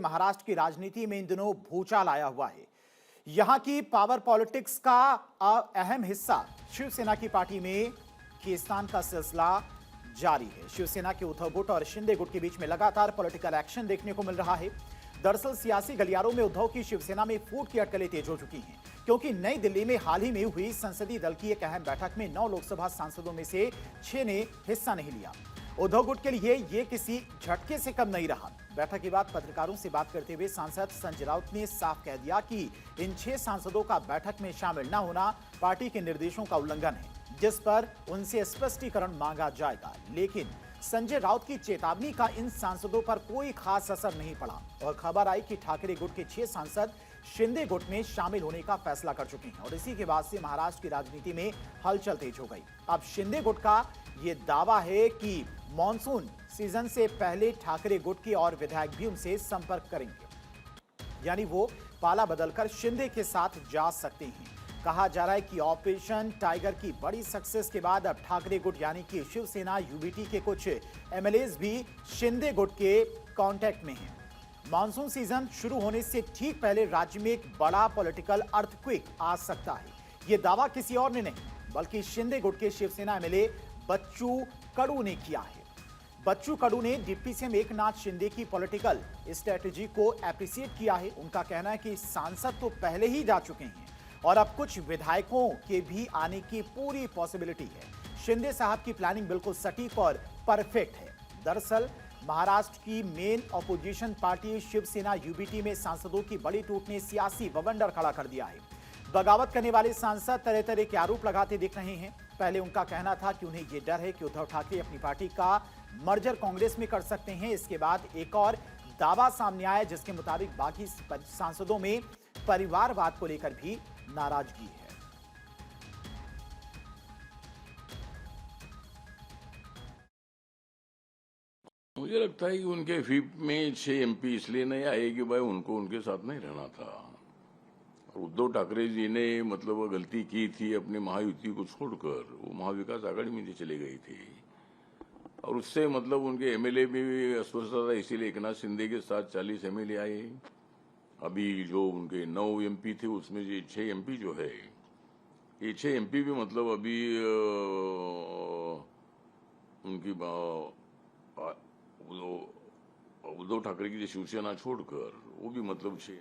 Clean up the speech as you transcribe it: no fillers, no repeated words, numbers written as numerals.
महाराष्ट्र की राजनीति में इन दिनों भूचाल आया हुआ है। यहां की पावर पॉलिटिक्स का अहम हिस्सा शिवसेना की पार्टी में खींचतान का सिलसिला जारी है। शिवसेना के उद्धव गुट और शिंदे गुट के बीच में लगातार पॉलिटिकल एक्शन देखने को मिल रहा है। दरअसल सियासी गलियारों में उद्धव की शिवसेना में फूट की अटकलें तेज हो चुकी हैं, क्योंकि नई दिल्ली में हाल ही में हुई संसदीय दल की एक अहम बैठक में 9 लोकसभा सांसदों में से 6 ने हिस्सा नहीं लिया। उद्धव गुट के लिए यह किसी झटके से कम नहीं रहा। बैठक के बाद पत्रकारों से बात करते हुए सांसद संजय राउत ने साफ कह दिया कि इन 6 सांसदों का बैठक में शामिल न होना पार्टी के निर्देशों का उल्लंघन है, जिस पर उनसे स्पष्टीकरण मांगा जाएगा। लेकिन संजय राउत की चेतावनी का इन सांसदों पर कोई खास असर नहीं पड़ा और खबर आई कि ठाकरे गुट के 6 सांसद शिंदे गुट में शामिल होने का फैसला कर चुके हैं और इसी के बाद से महाराष्ट्र की राजनीति में हलचल तेज हो गई। अब शिंदे गुट का यह दावा है कि मॉनसून सीजन से पहले ठाकरे गुट के और विधायक भी उनसे संपर्क करेंगे, यानी वो पाला बदलकर शिंदे के साथ जा सकते हैं। कहा जा रहा है कि ऑपरेशन टाइगर की बड़ी सक्सेस के बाद अब ठाकरे गुट यानी कि शिवसेना यूबीटी के कुछ एमएलएज भी शिंदे गुट के कांटेक्ट में हैं। मॉनसून सीजन शुरू होने से ठीक पहले राज्य में एक बड़ा पॉलिटिकल अर्थक्वेक आ सकता है। यह दावा किसी और ने नहीं बल्कि शिंदे गुट के शिवसेना एमएलए बच्चू कडू ने किया है। बच्चू कडू ने डिप्टी सीएम एकनाथ शिंदे की पॉलिटिकल स्ट्रेटेजी को एप्रिशिएट किया है। उनका कहना है कि सांसद तो पहले ही जा चुके हैं और अब कुछ विधायकों के भी आने की पूरी पॉसिबिलिटी है। शिंदे साहब की प्लानिंग बिल्कुल सटीक और परफेक्ट है। दरअसल महाराष्ट्र की main opposition party Shiv Sena UBT में सांसदों की बड़ी टूट ने सियासी बवंडर खड़ा कर दिया है। बगावत करने वाले सांसद तरह तरह के आरोप लगाते दिख रहे हैं। पहले उनका कहना था कि उन्हें यह डर है कि उद्धव ठाकरे अपनी पार्टी का मर्जर कांग्रेस में कर सकते हैं। इसके बाद एक और दावा सामने आया जिसके मुताबिक बाकी सांसदों में परिवारवाद को लेकर भी नाराजगी है। मुझे लगता है कि उनके व्हीप में 6 एमपी इसलिए नहीं आए कि भाई उनको उनके साथ नहीं रहना था। और उद्धव ठाकरे जी ने मतलब वो गलती की थी अपनी महायुति को छोड़कर, वो महाविकास आघाड़ी में चले गई थी और उससे मतलब उनके एमएलए भी अस्वस्थता था, इसीलिए एकनाथ शिंदे के साथ 40 एमएलए आए। अभी जो उनके 9 एमपी थे उसमें ये 6 एमपी जो है, ये 6 एमपी भी मतलब अभी उनकी उद्धव ठाकरे की शिवसेना छोड़कर वो भी मतलब 6